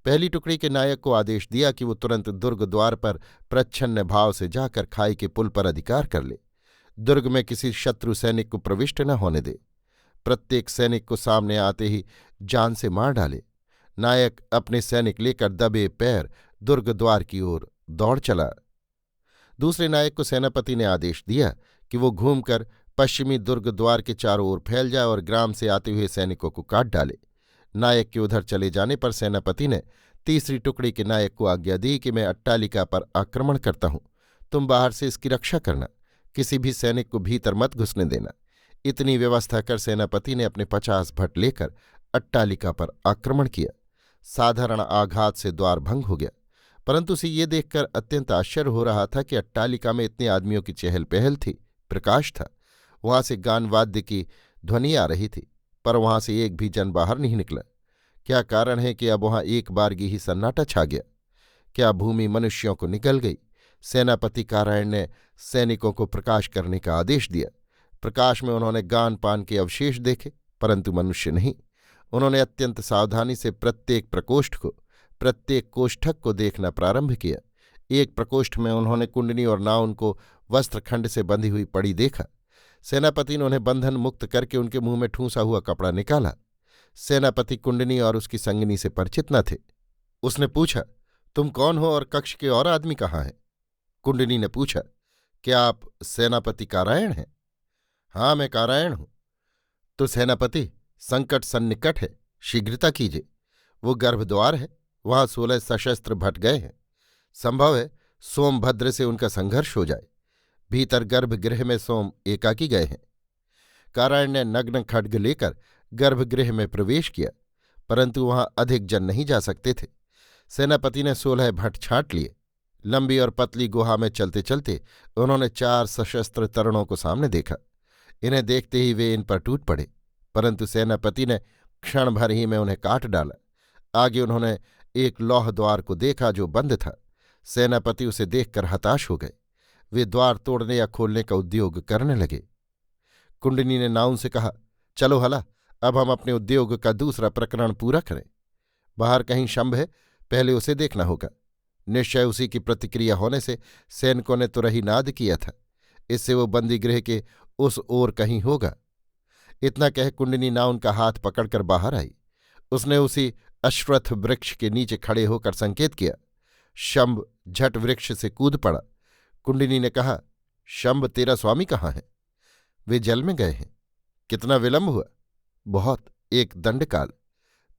पहली टुकड़ी के नायक को आदेश दिया कि वो तुरंत दुर्ग द्वार पर प्रच्छन्न भाव से जाकर खाई के पुल पर अधिकार कर ले। दुर्ग में किसी शत्रु सैनिक को प्रविष्ट न होने दे। प्रत्येक सैनिक को सामने आते ही जान से मार डाले। नायक अपने सैनिक लेकर दबे पैर दुर्ग द्वार की ओर दौड़ चला। दूसरे नायक को सेनापति ने आदेश दिया कि वो घूमकर पश्चिमी दुर्ग द्वार के चारों ओर फैल जाए और ग्राम से आते हुए सैनिकों को काट डाले। नायक के उधर चले जाने पर सेनापति ने तीसरी टुकड़ी के नायक को आज्ञा दी कि मैं अट्टालिका पर आक्रमण करता हूं, तुम बाहर से इसकी रक्षा करना, किसी भी सैनिक को भीतर मत घुसने देना। इतनी व्यवस्था कर सेनापति ने अपने 50 भट लेकर अट्टालिका पर आक्रमण किया। साधारण आघात से द्वार भंग हो गया। परंतु उसे ये देखकर अत्यंत आश्चर्य हो रहा था कि अट्टालिका में इतने आदमियों की चहल पहल थी, प्रकाश था। वहां से गान वाद्य की ध्वनि आ रही थी, पर वहां से एक भी जन बाहर नहीं निकला। क्या कारण है कि अब वहां एक बारगी ही सन्नाटा छा गया? क्या भूमि मनुष्यों को निगल गई? सेनापति कारायण ने सैनिकों को प्रकाश करने का आदेश दिया। प्रकाश में उन्होंने गान पान के अवशेष देखे, परंतु मनुष्य नहीं। उन्होंने अत्यंत सावधानी से प्रत्येक प्रकोष्ठ को, प्रत्येक कोष्ठक को देखना प्रारंभ किया। एक प्रकोष्ठ में उन्होंने कुंडनी और नाउन को वस्त्रखंड से बंधी हुई पड़ी देखा। सेनापति ने उन्हें बंधन मुक्त करके उनके मुंह में ठूंसा हुआ कपड़ा निकाला। सेनापति कुंडनी और उसकी संगिनी से परिचित न थे। उसने पूछा, तुम कौन हो और कक्ष के और आदमी कहाँ हैं? कुंडनी ने पूछा, क्या आप सेनापति कारायण हैं? हाँ, मैं कारायण हूं। तो सेनापति, संकट सन्निकट है, शीघ्रता कीजिए। वो गर्भद्वार है, वहां 16 सशस्त्र भट गए हैं। संभव है सोमभद्र से उनका संघर्ष हो जाए। भीतर गर्भगृह में सोम एकाकी गए हैं। कारायण ने नग्न खड्ग लेकर गर्भगृह में प्रवेश किया, परंतु वहां अधिक जन नहीं जा सकते थे। सेनापति ने 16 भट छांट लिए। लंबी और पतली गुहा में चलते चलते उन्होंने 4 सशस्त्र तरणों को सामने देखा। इन्हें देखते ही वे इन पर टूट पड़े, परंतु सेनापति ने क्षण भर ही में उन्हें काट डाला। आगे उन्होंने एक लौह द्वार को देखा जो बंद था। सेनापति उसे देखकर हताश हो गए। वे द्वार तोड़ने या खोलने का उद्योग करने लगे। कुंडनी ने नाउन से कहा, चलो हला, अब हम अपने उद्योग का दूसरा प्रकरण पूरा करें। बाहर कहीं शंभ है, पहले उसे देखना होगा। निश्चय उसी की प्रतिक्रिया होने से सैनिकों ने तुरही नाद किया था। इससे वो बंदीगृह के उस ओर कहीं होगा। इतना कह कुंडनी नाउन का हाथ पकड़कर बाहर आई। उसने उसी अश्वत्थ वृक्ष के नीचे खड़े होकर संकेत किया। शंभ झट वृक्ष से कूद पड़ा। कुंडनी ने कहा, शंभ, तेरा स्वामी कहाँ है? वे जल में गए हैं। कितना विलंब हुआ? बहुत, एक दंडकाल।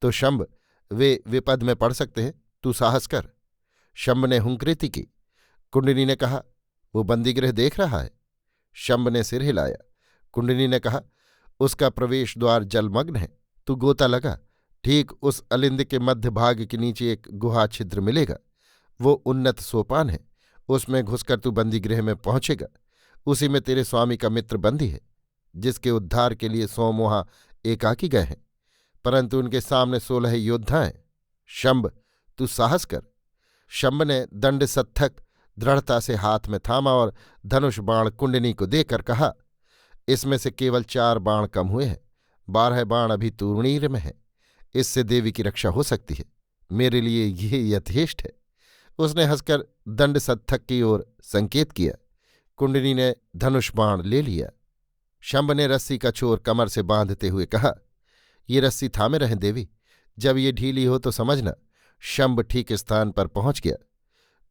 तो शंभ, वे विपद में पड़ सकते हैं, तू साहस कर। शंभ ने हुंकृति की। कुंडनी ने कहा, वो बंदीगृह देख रहा है। शंभ ने सिर हिलाया। कुंडनी ने कहा, उसका प्रवेश द्वार जलमग्न है, तू गोता लगा। ठीक उस अलिंद के मध्य भाग के नीचे एक गुहा छिद्र मिलेगा। वो उन्नत सोपान है, उसमें घुसकर तू बंदी गृह में पहुंचेगा। उसी में तेरे स्वामी का मित्र बंदी है, जिसके उद्धार के लिए सोम वहां एकाकी गए हैं, परंतु उनके सामने 16 योद्धा हैं। शंभ, तू साहस कर। शंभ ने दंड सत्थक दृढ़ता से हाथ में थामा और धनुष बाण कुंडनी को देकर कहा, इसमें से केवल 4 बाण कम हुए हैं, 12 बाण अभी तूर्णीर में है। इससे देवी की रक्षा हो सकती है। मेरे लिए ये यथेष्ट है। उसने हंसकर दंड सत्थक की ओर संकेत किया। कुंडनी ने धनुष बाण ले लिया। शंभ ने रस्सी का छोर कमर से बांधते हुए कहा, ये रस्सी थामे रहें देवी, जब ये ढीली हो तो समझना। शंभ ठीक स्थान पर पहुंच गया।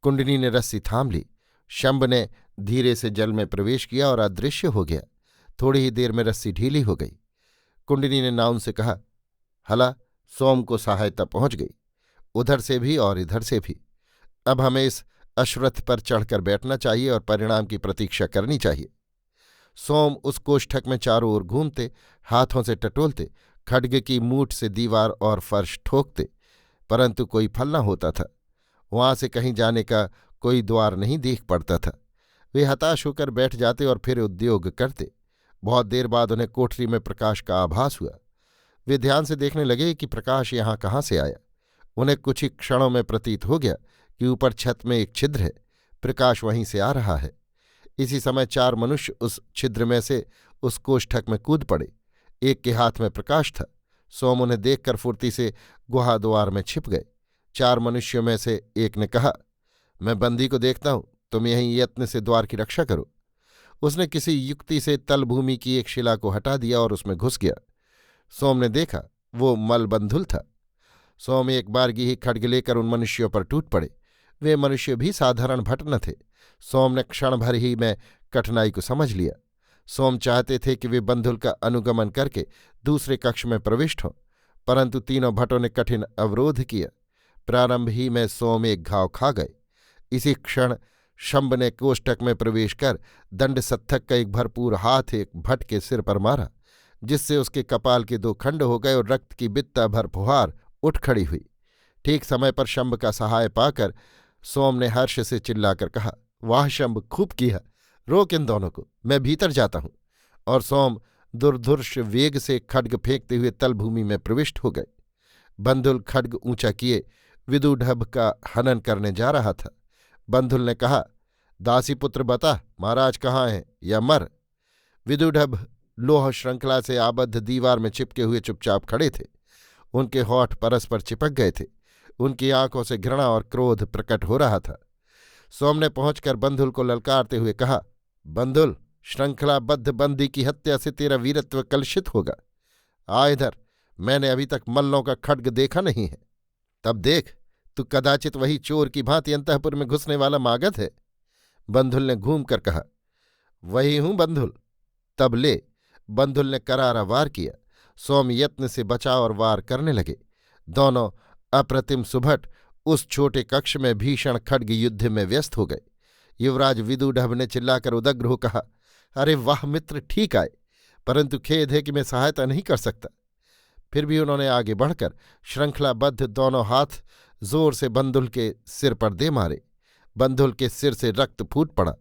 कुंडनी ने रस्सी थाम ली। शंभ ने धीरे से जल में प्रवेश किया और अदृश्य हो गया। थोड़ी ही देर में रस्सी ढीली हो गई। कुंडनी ने नाउन से कहा, हला, सोम को सहायता पहुंच गई, उधर से भी और इधर से भी। अब हमें इस अश्वत्थ पर चढ़कर बैठना चाहिए और परिणाम की प्रतीक्षा करनी चाहिए। सोम उस कोष्ठक में चारों ओर घूमते, हाथों से टटोलते, खड्ग की मूठ से दीवार और फर्श ठोकते, परंतु कोई फल न होता था। वहां से कहीं जाने का कोई द्वार नहीं देख पड़ता था। वे हताश होकर बैठ जाते और फिर उद्योग करते। बहुत देर बाद उन्हें कोठरी में प्रकाश का आभास हुआ। वे ध्यान से देखने लगे कि प्रकाश यहाँ कहाँ से आया। उन्हें कुछ ही क्षणों में प्रतीत हो गया कि ऊपर छत में एक छिद्र है, प्रकाश वहीं से आ रहा है। इसी समय 4 मनुष्य उस छिद्र में से उस कोष्ठक में कूद पड़े। एक के हाथ में प्रकाश था। सोम उन्हें देखकर फुर्ती से गुहा द्वार में छिप गए। 4 मनुष्यों में से एक ने कहा, मैं बंदी को देखता हूं, तुम यहीं यत्न से द्वार की रक्षा करो। उसने किसी युक्ति से तलभूमि की एक शिला को हटा दिया और उसमें घुस गया। सोम ने देखा, वो मलबंधुल था। सोम एक बारगी ही खड्ग लेकर उन मनुष्यों पर टूट पड़े। वे मनुष्य भी साधारण भट न थे। सोम ने क्षण भर ही में कठिनाई को समझ लिया। सोम चाहते थे कि वे बंधुल का अनुगमन करके दूसरे कक्ष में प्रविष्ट हों, परंतु तीनों भटों ने कठिन अवरोध किया। प्रारंभ ही में सोम एक घाव खा गए। इसी क्षण शंभ ने कोष्ठक में प्रवेश कर दंड सत्थक का एक भरपूर हाथ एक भट के सिर पर मारा, जिससे उसके कपाल के 2 खंड हो गए और रक्त की बित्ता भर फुहार उठ खड़ी हुई। ठीक समय पर शंभ का सहाय पाकर सोम ने हर्ष से चिल्लाकर कहा, वाह शंभ, खूब किया, रोक इन दोनों को, मैं भीतर जाता हूं। और सोम दुर्धुर्ष वेग से खड्ग फेंकते हुए तलभूमि में प्रविष्ट हो गए। बंधुल खड्ग ऊंचा किए विदुढभ का हनन करने जा रहा था। बंधुल ने कहा, दासीपुत्र बता, महाराज कहाँ हैं या मर। विदुढभ लोह श्रृंखला से आबद्ध दीवार में चिपके हुए चुपचाप खड़े थे। उनके होठ परस्पर चिपक गए थे। उनकी आंखों से घृणा और क्रोध प्रकट हो रहा था। सोम ने पहुंचकर बंधुल को ललकारते हुए कहा, बंधुल, श्रृंखलाबद्ध बंदी की हत्या से तेरा वीरत्व कलुषित होगा। आ इधर, मैंने अभी तक मल्लों का खड्ग देखा नहीं है। तब देख, तू कदाचित वही चोर की भांति अंतःपुर में घुसने वाला मागध है। बंधुल ने घूम कर कहा, वही हूं बंधुल। तब ले। बंधुल ने करारा वार किया। सोम यत्न से बचाव और वार करने लगे। दोनों अप्रतिम सुभट उस छोटे कक्ष में भीषण खड्ग युद्ध में व्यस्त हो गए। युवराज विदुढभ ने चिल्लाकर उदग्र हो कहा, अरे वाह मित्र, ठीक आए, परंतु खेद है कि मैं सहायता नहीं कर सकता। फिर भी उन्होंने आगे बढ़कर श्रृंखलाबद्ध दोनों हाथ जोर से बंधुल के सिर पर दे मारे। बंधुल के सिर से रक्त फूट पड़ा।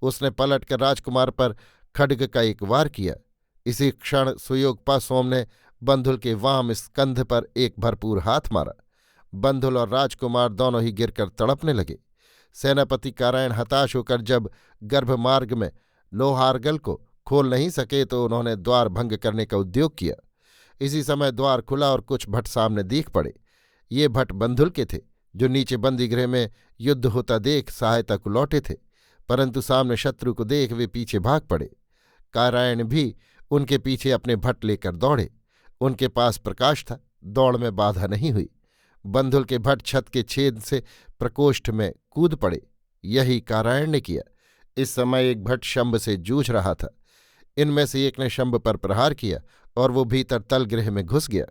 उसने पलटकर राजकुमार पर खड्ग का एक वार किया। इसी क्षण सुयोग पा सोम ने बंधुल के वाम स्कंध पर एक भरपूर हाथ मारा। बंधुल और राजकुमार दोनों ही गिरकर तड़पने लगे। सेनापति कारायण हताश होकर जब गर्भमार्ग में लोहारगल को खोल नहीं सके तो उन्होंने द्वार भंग करने का उद्योग किया। इसी समय द्वार खुला और कुछ भट सामने दिख पड़े। ये भट बंधुल के थे, जो नीचे बंदीगृह में युद्ध होता देख सहायता को लौटे थे, परंतु सामने शत्रु को देख वे पीछे भाग पड़े। कारायण भी उनके पीछे अपने भट लेकर दौड़े। उनके पास प्रकाश था, दौड़ में बाधा नहीं हुई। बंधुल के भट छत के छेद से प्रकोष्ठ में कूद पड़े। यही कारायण ने किया। इस समय एक भट शंभ से जूझ रहा था। इनमें से एक ने शंभ पर प्रहार किया और वो भीतर तलगृह में घुस गया।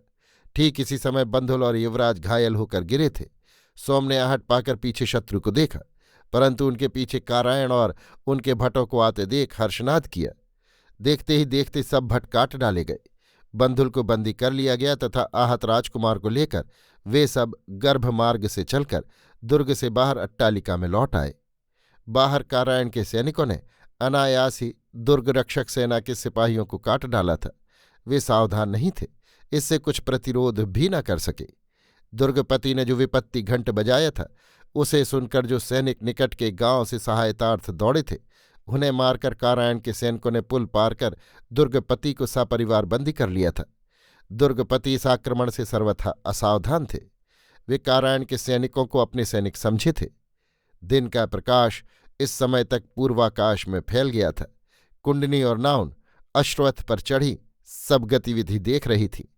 ठीक इसी समय बंधुल और युवराज घायल होकर गिरे थे। सोम ने आहट पाकर पीछे शत्रु को देखा, परंतु उनके पीछे कारायण और उनके भटों को आते देख हर्षनाद किया। देखते ही देखते सब भट काट डाले गए। बंधुल को बंदी कर लिया गया तथा आहत राजकुमार को लेकर वे सब गर्भमार्ग से चलकर दुर्ग से बाहर अट्टालिका में लौट आए। बाहर कारायण के सैनिकों ने अनायास ही दुर्ग रक्षक सेना के सिपाहियों को काट डाला था। वे सावधान नहीं थे, इससे कुछ प्रतिरोध भी न कर सके। दुर्गपति ने जो विपत्ति घंट बजाया था, उसे सुनकर जो सैनिक निकट के गांव से सहायतार्थ दौड़े थे, उन्हें मारकर कारायण के सैनिकों ने पुल पार कर दुर्गपति को सपरिवार बंदी कर लिया था। दुर्गपति इस आक्रमण से सर्वथा असावधान थे। वे कारायण के सैनिकों को अपने सैनिक समझे थे। दिन का प्रकाश इस समय तक पूर्वाकाश में फैल गया था। कुंडनी और नाउन अश्वत्थ पर चढ़ी सब गतिविधि देख रही थी।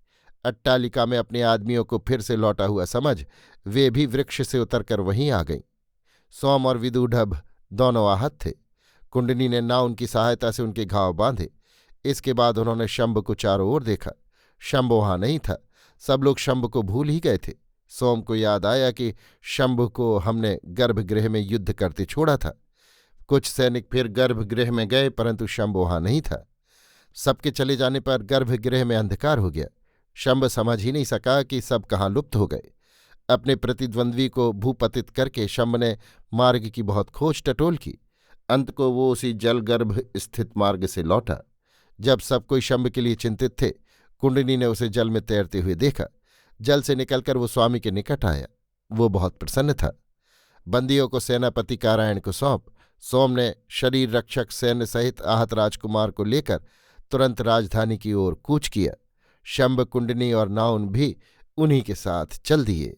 अट्टालिका में अपने आदमियों को फिर से लौटा हुआ समझ वे भी वृक्ष से उतरकर वहीं आ गईं। सोम और विदूढभ दोनों आहत थे। कुंडनी ने नाउन की सहायता से उनके घाव बांधे। इसके बाद उन्होंने शंभ को चारों ओर देखा। शंभ वहां नहीं था। सब लोग शंभ को भूल ही गए थे। सोम को याद आया कि शंभ को हमने गर्भगृह में युद्ध करते छोड़ा था। कुछ सैनिक फिर गर्भगृह में गए, परंतु शंभ वहां नहीं था। सबके चले जाने पर गर्भगृह में अंधकार हो गया। शंभ समझ ही नहीं सका कि सब कहाँ लुप्त हो गए। अपने प्रतिद्वंद्वी को भूपतित करके शंभ ने मार्ग की बहुत खोज टटोल की। अंत को वो उसी जलगर्भ स्थित मार्ग से लौटा। जब सब कोई शंभ के लिए चिंतित थे, कुंडनी ने उसे जल में तैरते हुए देखा। जल से निकलकर वो स्वामी के निकट आया। वो बहुत प्रसन्न था। बंदियों को सेनापति कारायण को सौंप सोम ने शरीर रक्षक सैन्य सहित आहत राजकुमार को लेकर तुरंत राजधानी की ओर कूच किया। शंभ, कुंडनी और नाउन भी उन्हीं के साथ चल दिए।